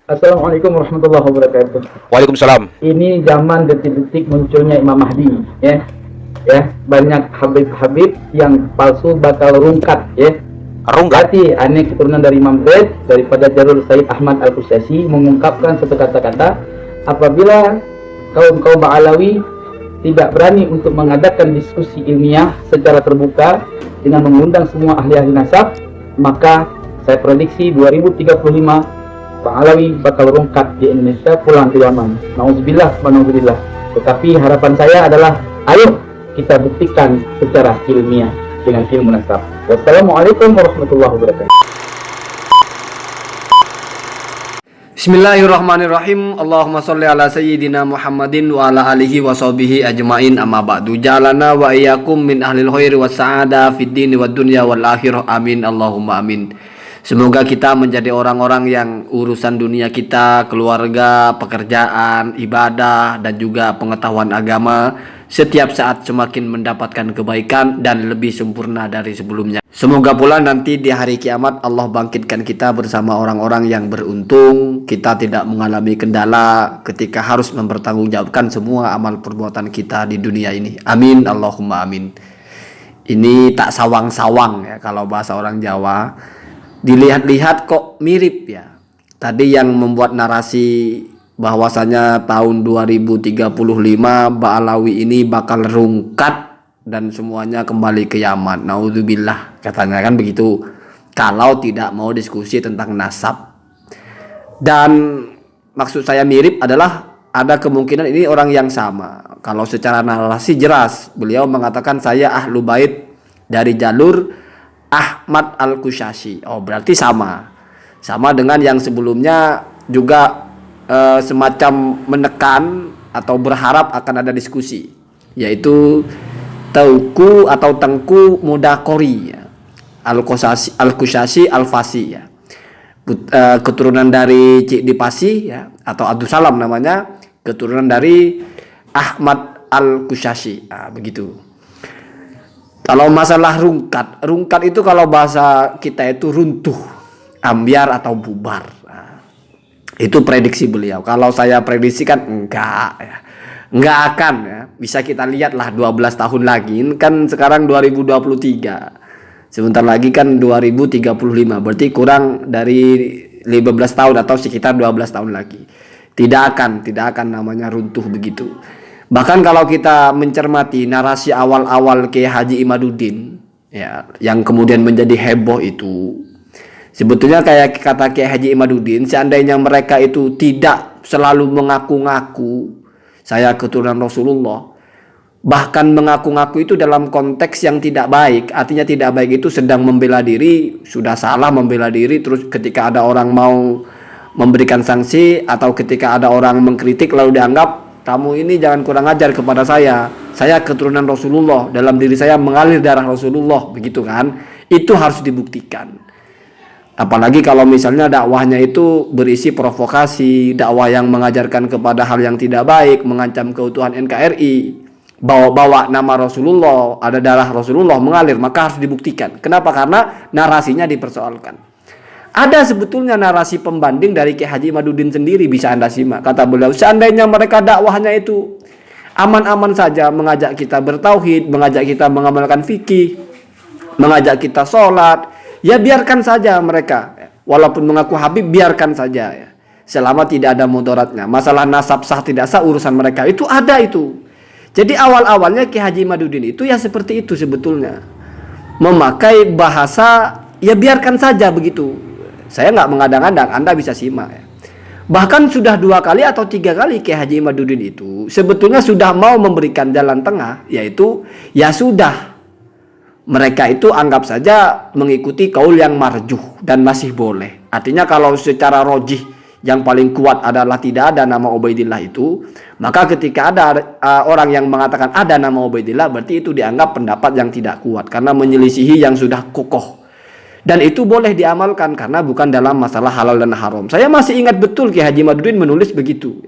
Assalamualaikum warahmatullahi wabarakatuh. Waalaikumsalam. Ini zaman detik-detik munculnya Imam Mahdi, ya. Ya, banyak habib-habib yang palsu bakal rungkat, ya. Rungkat. Berarti aneh keturunan dari Imam Zaid daripada Jalur Said Ahmad Al-Qusyasi mengungkapkan satu kata-kata, apabila kaum-kaum Ba'alawi tidak berani untuk mengadakan diskusi ilmiah secara terbuka dengan mengundang semua ahli-ahli nasab, maka saya prediksi 2035 Ba'alawi bakal rungkat di Indonesia, pulang ke Yaman. Nauzubillah wa na'udzubillah. Tetapi harapan saya adalah, ayo kita buktikan secara ilmiah dengan ilmu nasab. Wassalamualaikum warahmatullahi wabarakatuh. Bismillahirrahmanirrahim. Allahumma sholli ala sayyidina Muhammadin wa ala alihi wa sahbihi ajmain, amma ba'du. Ja'alana wa iyyakum min ahlil khairi was sa'ada fid dini wad dunya wal akhirah. Amin Allahumma amin. Semoga kita menjadi orang-orang yang urusan dunia kita, keluarga, pekerjaan, ibadah, dan juga pengetahuan agama setiap saat semakin mendapatkan kebaikan dan lebih sempurna dari sebelumnya. Semoga pula nanti di hari kiamat Allah bangkitkan kita bersama orang-orang yang beruntung. Kita tidak mengalami kendala ketika harus mempertanggungjawabkan semua amal perbuatan kita di dunia ini. Amin Allahumma amin. Ini tak sawang-sawang ya kalau bahasa orang Jawa. Dilihat-lihat kok mirip ya. Tadi yang membuat narasi bahwasanya tahun 2035 Ba'alawi ini bakal rungkat dan semuanya kembali ke Yaman. Naudzubillah, katanya kan begitu. Kalau tidak mau diskusi tentang nasab. Dan maksud saya mirip adalah ada kemungkinan ini orang yang sama. Kalau secara narasi jelas, beliau mengatakan saya ahlu bait dari jalur Ahmad Al-Qusyasi. Oh, berarti sama dengan yang sebelumnya juga semacam menekan atau berharap akan ada diskusi, yaitu Tengku atau Tengku Mudakori ya. Al-Qusyasi Al-Fasi ya. Keturunan dari Cik Dipasi ya, atau Abdul Salam namanya, keturunan dari Ahmad Al-Qusyasi. Begitu. Kalau masalah rungkat itu kalau bahasa kita itu runtuh, ambyar atau bubar. Itu prediksi beliau. Kalau saya prediksikan enggak akan ya. Bisa kita lihatlah 12 tahun lagi. Ini kan sekarang 2023. Sebentar lagi kan 2035. Berarti kurang dari 15 tahun atau sekitar 12 tahun lagi. Tidak akan namanya runtuh begitu. Bahkan kalau kita mencermati narasi awal-awal Kiai Haji Imaduddin ya, yang kemudian menjadi heboh itu, sebetulnya kayak kata Kiai Haji Imaduddin, seandainya mereka itu tidak selalu mengaku-ngaku saya keturunan Rasulullah, bahkan mengaku-ngaku itu dalam konteks yang tidak baik, artinya tidak baik itu sedang membela diri, sudah salah membela diri, terus ketika ada orang mau memberikan sanksi atau ketika ada orang mengkritik lalu dianggap kamu ini jangan kurang ajar kepada saya keturunan Rasulullah, dalam diri saya mengalir darah Rasulullah, begitu kan? Itu harus dibuktikan. Apalagi kalau misalnya dakwahnya itu berisi provokasi, dakwah yang mengajarkan kepada hal yang tidak baik, mengancam keutuhan NKRI, bawa-bawa nama Rasulullah, ada darah Rasulullah mengalir, maka harus dibuktikan. Kenapa? Karena narasinya dipersoalkan. Ada sebetulnya narasi pembanding dari Kiai Haji Imaduddin sendiri, bisa Anda simak. Kata beliau, seandainya mereka dakwahnya itu aman-aman saja, mengajak kita bertauhid, mengajak kita mengamalkan fikih, mengajak kita sholat, ya biarkan saja mereka. Walaupun mengaku habib, biarkan saja ya. Selama tidak ada mudaratnya. Masalah nasab sah tidak sah urusan mereka, itu ada itu. Jadi awal-awalnya Kiai Haji Imaduddin itu ya seperti itu sebetulnya. Memakai bahasa, ya biarkan saja begitu. Saya nggak mengadang-adang, Anda bisa simak ya. Bahkan sudah 2 kali atau 3 kali Kiai Haji Imaduddin itu sebetulnya sudah mau memberikan jalan tengah, yaitu ya sudah, mereka itu anggap saja mengikuti kaul yang marjuh dan masih boleh. Artinya kalau secara rojih yang paling kuat adalah tidak ada nama Ubaidillah itu, maka ketika ada orang yang mengatakan ada nama Ubaidillah, berarti itu dianggap pendapat yang tidak kuat karena menyelisihi yang sudah kokoh. Dan itu boleh diamalkan karena bukan dalam masalah halal dan haram. Saya masih ingat betul Kiai Haji Imaduddin menulis begitu.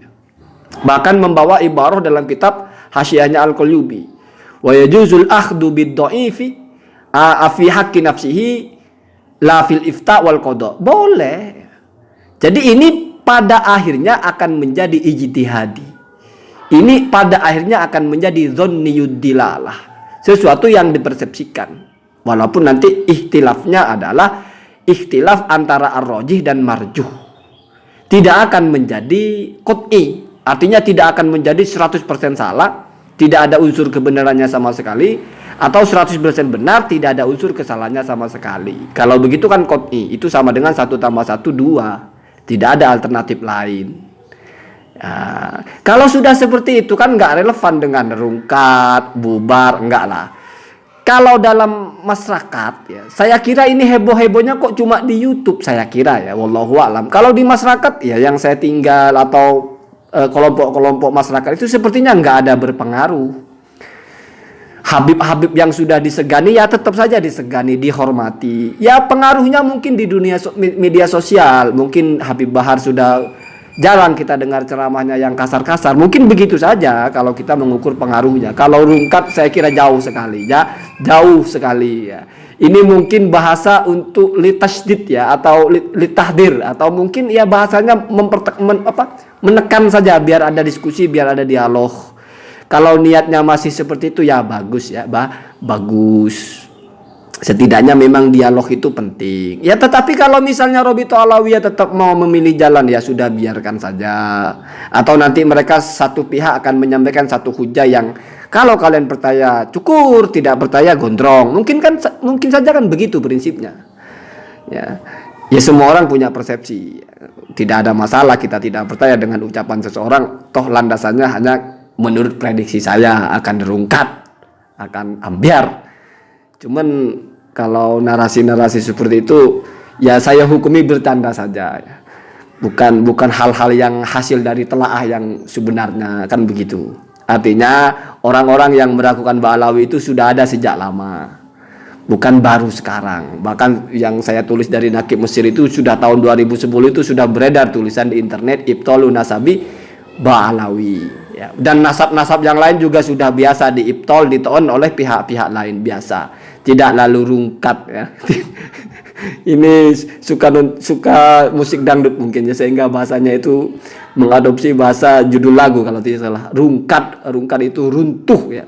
Bahkan membawa ibarah dalam kitab Hasyiahnya Al-Qalyubi. Wa yajuzul akhdhu bid-dha'ifi fi haqqi nafsihi la fil ifta wal qada. Boleh. Jadi ini pada akhirnya akan menjadi ijtihadi. Ini pada akhirnya akan menjadi dhonniyud dilalah, sesuatu yang dipersepsikan. Walaupun nanti ikhtilafnya adalah ikhtilaf antara ar-rajih dan marjuh. Tidak akan menjadi qat'i, artinya tidak akan menjadi 100% salah, tidak ada unsur kebenarannya sama sekali, atau 100% benar, tidak ada unsur kesalahannya sama sekali. Kalau begitu kan qat'i, itu sama dengan 1 tambah 1 2. Tidak ada alternatif lain. Ya, kalau sudah seperti itu kan nggak relevan dengan rungkat, bubar, enggak lah. Kalau dalam masyarakat ya, saya kira ini heboh-hebohnya kok cuma di YouTube, saya kira ya, wallahu a'lam. Kalau di masyarakat ya yang saya tinggal atau kelompok-kelompok masyarakat itu sepertinya nggak ada berpengaruh. Habib-habib yang sudah disegani ya tetap saja disegani, dihormati. Ya pengaruhnya mungkin di dunia media sosial, mungkin Habib Bahar sudah jarang kita dengar ceramahnya yang kasar-kasar. Mungkin begitu saja kalau kita mengukur pengaruhnya. Kalau rungkat saya kira jauh sekali ya, jauh sekali ya. Ini mungkin bahasa untuk litasydid ya, atau litahdir, atau mungkin ya bahasanya menekan saja biar ada diskusi, biar ada dialog. Kalau niatnya masih seperti itu ya bagus ya, bagus. Setidaknya memang dialog itu penting. Ya tetapi kalau misalnya Robito Alawiyah tetap mau memilih jalan ya sudah biarkan saja. Atau nanti mereka satu pihak akan menyampaikan satu hujah yang kalau kalian percaya cukur, tidak percaya gondrong. Mungkin saja kan begitu prinsipnya. Ya. Ya semua orang punya persepsi. Tidak ada masalah kita tidak percaya dengan ucapan seseorang, toh landasannya hanya menurut prediksi saya akan rungkat, akan ambiar. Cuman kalau narasi-narasi seperti itu ya saya hukumi bercanda saja ya. Bukan hal-hal yang hasil dari telaah yang sebenarnya kan begitu. Artinya orang-orang yang melakukan Ba'alawi itu sudah ada sejak lama. Bukan baru sekarang. Bahkan yang saya tulis dari Nakib Mesir itu sudah tahun 2010 itu sudah beredar tulisan di internet Ibtolu Nasabi Ba'alawi ya. Dan nasab-nasab yang lain juga sudah biasa diibtol, ditoon oleh pihak-pihak lain biasa. Tidak lalu rungkat ya. Ini suka musik dangdut mungkin ya, sehingga bahasanya itu mengadopsi bahasa judul lagu kalau tidak salah. Rungkat itu runtuh ya.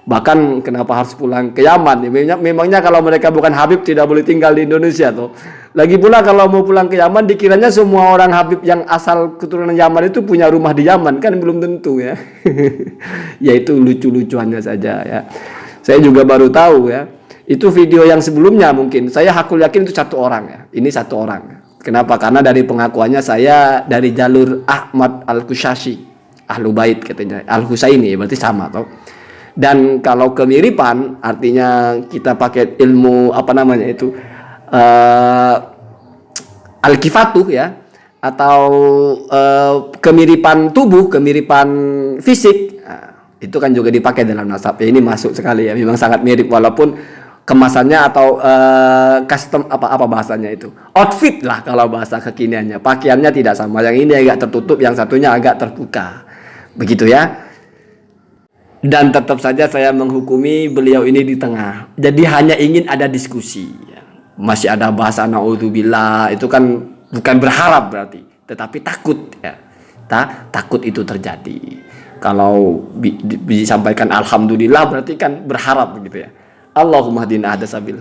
Bahkan kenapa harus pulang ke Yaman ya? Memangnya kalau mereka bukan Habib tidak boleh tinggal di Indonesia tuh. Lagi pula kalau mau pulang ke Yaman dikiranya semua orang Habib yang asal keturunan Yaman itu punya rumah di Yaman, kan belum tentu ya. Ya itu lucu-lucuannya saja ya. Saya juga baru tahu ya. Itu video yang sebelumnya mungkin saya hakul yakin itu satu orang ya. Ini satu orang. Kenapa? Karena dari pengakuannya saya dari jalur Ahmad Al-Qushashi, Ahlu Bait katanya. Al-Husaini berarti sama toh. Dan kalau kemiripan artinya kita pakai ilmu apa namanya itu al-kifatuh ya, atau kemiripan tubuh, kemiripan fisik. Nah, itu kan juga dipakai dalam nasab. Ya, ini masuk sekali ya. Memang sangat mirip walaupun kemasannya atau custom apa bahasanya itu. Outfit lah kalau bahasa kekiniannya. Pakaiannya tidak sama. Yang ini agak tertutup, yang satunya agak terbuka. Begitu ya. Dan tetap saja saya menghukumi beliau ini di tengah. Jadi hanya ingin ada diskusi. Masih ada bahasa naudzubillah, itu kan bukan berharap berarti, tetapi takut ya. Takut itu terjadi. Kalau disampaikan alhamdulillah berarti kan berharap begitu ya. Allahumma hadina hada sabil.